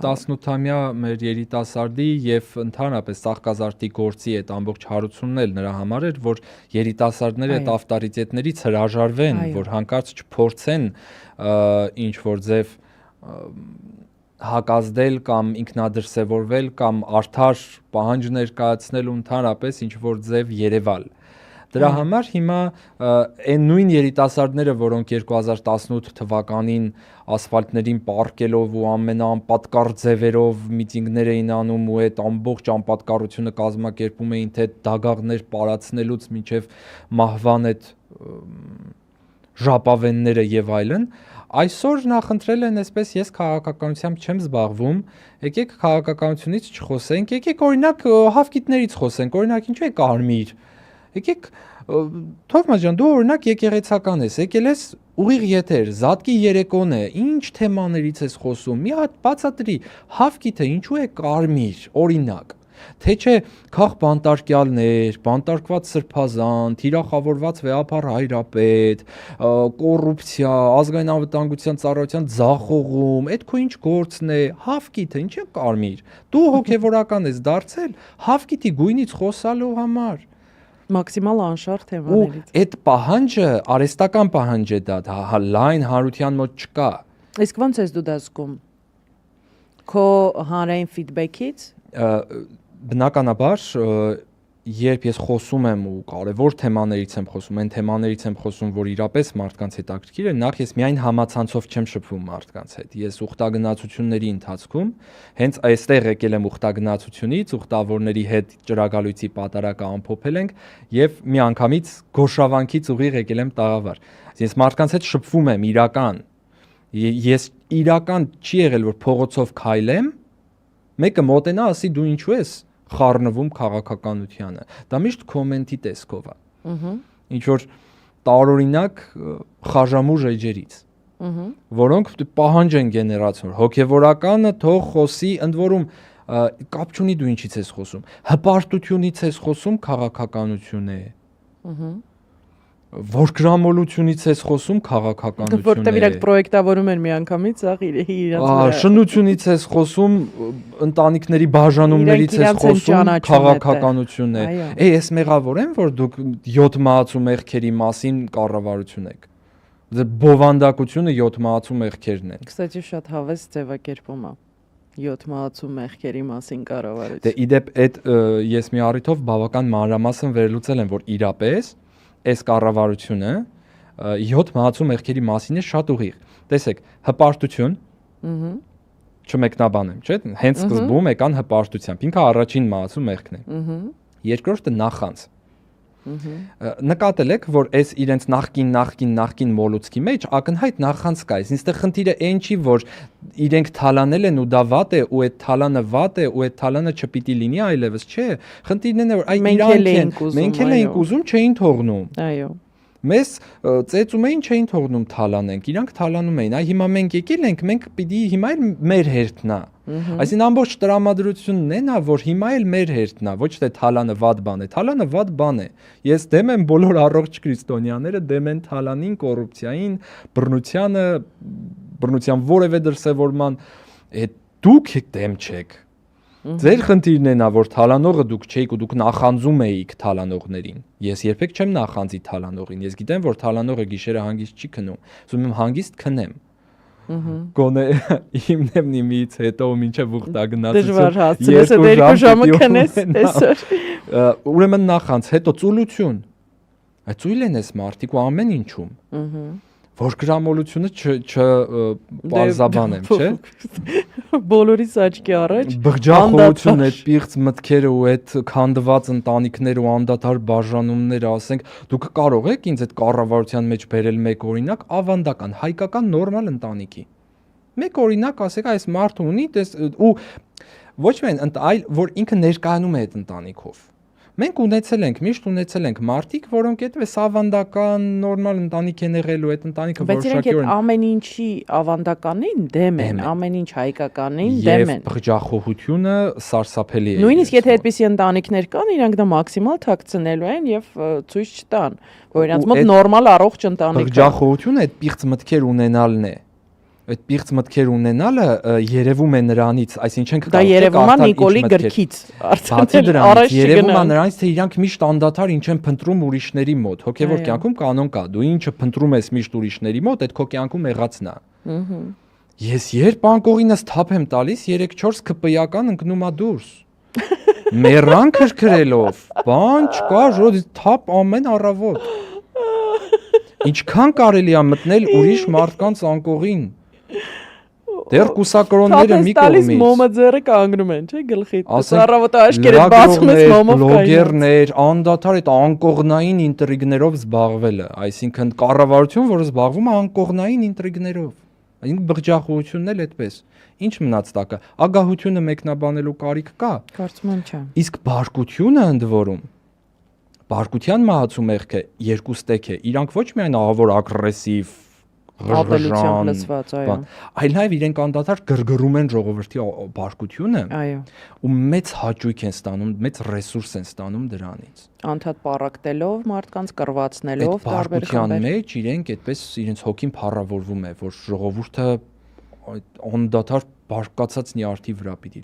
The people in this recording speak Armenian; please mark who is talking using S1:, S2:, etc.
S1: 18-ամյա մեր երիտասարդի եւ ընդհանրապես ծաղկազարդի գործի այդ ամբողջ հարությունն էլ նրա համար էր, որ երիտասարդները այդ ավտորիտետներից հրաժարվեն, որ հանկարծ չփորձեն ինչ որ ձև հակազդել կամ ինքնադրսևորվել կամ արդար պահանջ ներկայացնել ու ընդհանրապես ինչ որ ձև երևալ։ Դրա համար հիմա այն նույն երիտասարդները, որոնք 2018 թվականին ասֆալտներին պառկելով ու ամենաանպատկառ ձևերով միտինգներ էին անում ու այդ ամբողջ անպատկառությունը կազմակերպում էին թե դագաղներ պարացնելուց մինչև մահվան այդ ժապավենները եւ այլն, այսօր նախընտրել են այսպես ես քաղաքականությամբ չեմ զբաղվում, եկեք քաղաքականությունից չխոսենք, եկեք օրինակ հավկիթներից խոսենք, օրինակ ինչու է կարմիր, եկեք Թովմաս ջան, դու օրինակ եկեղեցական ես, եկել ես ուղիղ եթեր, Զատկի երեկոն է, ինչ թեմաներից ես խոսում, մի հատ բացատրի, հավկիթը ինչու է կարմիր, օրինակ, թե չէ քաղ բանտարկյալներ, բանտարկված սրբազան, թիրախավորված վեհապար հայրապետ, կոռուպցիա, ազգային անվտանգության ծառայության ձախողում, այդ քո ինչ գործն է, հավկիթը ինչ է կարմիր, դու հոգևորական ես դարձել, հավկիթի գույնից խոսալու համար
S2: մաքսիմալ անշարժ թեմաներից։
S1: Այդ պահանջը արհեստական պահանջ է դա, լայն հանրության մոտ չկա։
S2: Իսկ ո՞նց ես դու դա զգում։ Քո հանրային ֆիդբեքից։
S1: Բնականաբար, երբ ես խոսում եմ ու կարևոր թեմաներից եմ խոսում, այն թեմաներից եմ խոսում, որ իրապես մարդկանց հետաքրքիր է, նախ ես միայն համացանցով չեմ շփվում մարդկանց հետ։ Ես ուխտագնացությունների ընթացքում հենց այստեղ եկել եմ ուխտագնացությունից, ուխտավորների հետ ճրագալույցի պատարակը ամփոփել ենք եւ միանգամից գոշավանքից ուղիղ եկել եմ տաղավար։ Ես մարդկանց հետ շփվում եմ իրական։ Ես իրական չի եղել, որ փողոցով քայլեմ, մեկը մոտենա, ասի դու ինչու ես խառնվում քաղաքականությանը։ Դա միշտ կոմենտի տեսքով է։ Ինչ որ տարօրինակ խաժամուժ էջերից, որոնք պահանջ են գեներացնում։ Հոգևորականը թող խոսի, ընդ որում կապ չունի դու ինչից ես խոսում։ Հպարտությունից ես խոսում, քաղաքականություն է։ Որ գրամոլությունից ես խոսում, քաղաքականություն է։
S2: Որտեղ իրենք պրոյեկտավորում են միանգամից, իրենց
S1: վրա։ Շնությունից ես խոսում, ընտանիքների բաժանումներից ես խոսում, քաղաքականություն է։ Ես մեղավոր եմ, որ դուք 7 մահացու մեղքերի մասին կառավարություն եք։ Բովանդակությունը 7 մահացու մեղքերն են։
S2: Կստати շատ հավես ձևակերպում է։ 7 մահացու մեղքերի մասին կառավարություն։
S1: Դե իդեպ այդ ես մի առիթով բավական մանրամասն վերլուծել եմ, որ իրապես այս կառավարությունը 7 մահացու մեղքերի մասին է շատ ուղիղ։ Տեսեք, հպարտություն, չմեկնաբանեմ, չէ՞, հենց սկզբում եկան հպարտությամբ, ինքը առաջին մահացու մեղքն է։ Երկրորդը նախանց։ Նկատել եք, որ այս իրենց նախկին մոլուցքի մեջ ակնհայտ նախանց կա, ինստեղ խնդիրը այն չի, որ իրենք թալանել են ու դա վատ է, ու այդ թալանը վատ է, ու այդ թալանը չպիտի լինի այլևս, չէ, խնդիրն է, որ այ մենք էլ էինք ուզում, չէին թողնում։
S2: Այո։
S1: Մեզ ծեծում էին, չէին թողնում թալանենք, իրանք թալանում էին, այ հիմա մենք եկել ենք, մենք պիտի հիմա էլ մեր հերթն է։ Այսինքն ամբողջ տրամադրությունն է նա, որ հիմա էլ մեր հերթն է, ոչ թե թալանը վատ բան է, թալանը վատ բան է։ Ես դեմ եմ բոլոր առողջ քրիստոնյաները դեմ են թալանին, կոռուպցիային, բռնությանը, բռնության որևէ դրսևորման, դուք դեմ չեք։ Ձեր խնդիրն է նա, որ թալանողը դուք չէիք ու դուք նախանձում էիք թալանողներին։ Ես երբեք չեմ նախանձի թալանողին։ Ես գիտեմ, որ թալանողը գիշերը հանգիստ չի քնում։ Ուզում եմ հանգիստ քնեմ։ Գոնե հիմնեմ նիմից հետո մինչև ուխտագնացություն։
S2: Դժվար հասցնես այդ 2 ժամը քնես այսօր։
S1: Ուրեմն նախանձ, հետո ծուլություն։ Այդ ծույլ են էս մարդիկ ու ամեն ինչում։ Որ գրամոլությունը չպարզաբանեմ, չէ։
S2: Բոլորիս աչքի առաջ
S1: բղջախոհություն, այդ պիղծ մտքերը ու այդ քանդված ընտանիքները ու անդադար բաժանումները, ասենք, դուք կարող եք ինձ այդ կառավարության մեջ բերել մեկ օրինակ ավանդական, հայկական նորմալ ընտանիքի։ Մեկ օրինակ ասեք, այս մարդը ունի ու ոչ միայն այլ որ ինքը ներկայանում է այդ ընտանիքով։ Մենք միշտ ունեցել ենք մարդիկ, որոնք այդպես ավանդական, նորմալ ընտանիք են եղել ու այդ ընտանիքը
S2: որոշակի օրեն ամեն ինչի ավանդականին դեմ են, ամեն ինչ հայկականին դեմ են։
S1: Եվ բղջախոհությունը սարսափելի է։
S2: Նույնիսկ եթե այդպիսի ընտանիքներ կան, իրանք դա մաքսիմալ թաքցնելու են եւ ցույց չտան, որ իրանք մոտ նորմալ առողջ ընտանիք է։
S1: Բղջախոհությունը այդ պիղծ մտքեր ունենալն է։ այդ պիղծ մտքեր ունենալը երևում է նրանից, այսինքն
S2: դա երևում է Նիկոլի գրքից,
S1: բացի դրանից երևում է նրանից, թե իրանք միշտ անդադար ինչ են փնտրում ուրիշների մոտ, հոգևոր կյանքում կանոն կա, դու ինչը փնտրում ես միշտ ուրիշների մոտ, այդ քո կյանքում եղածն է։ Ես երբ անկողինս թափ եմ տալիս, 3-4 քպիական ընկնում է դուրս։ Մեռան քրքրելով, բան չկա, ժոտ թափ ամեն առավոտ։ Ինչքան կարելի է մտնել ուրիշ մարդկանց անկողին։ Դեռ կուսակրոնները մի կողմից։
S2: Մոմը ձեռը կանգնում են, չէ՞ գլխի։ Առավոտը աշկերտ բացում ես մոմով կայնած։
S1: Բլոգերներ, անդադար այդ անկողնային ինտրիգներով զբաղվելը, այսինքն կառավարություն, որը զբաղվում է անկողնային ինտրիգներով։ Այսինքն բղջախոհությունն էլ այդպես։ Ինչ մնաց տակը։ Ագահությունը մեկնաբանելու կարիք կա։
S2: Կարծում եմ չէ։
S1: Իսկ բարկությունը ընդ որում բարկության մահացու մեղքը երկու ստեկ է։ Իրանք ոչ միայն ահավոր ագրեսիվ
S2: ապելությամբ լսված, այո։
S1: Այլ նաև իրենք անդադար գրգռում են ժողովրդի բարկությունը։
S2: Այո։
S1: Ու մեծ հաճույք են ստանում, մեծ ռեսուրս են ստանում դրանից։
S2: Անդադ պարակտելով մարդկանց, կռվածնելով
S1: տարբեր խմբեր։ Մեջ իրենք այդպես իրենց հոգին փառավորվում է, որ ժողովուրդը անդադար բարկացած նյարդի վրա պիտի լինի։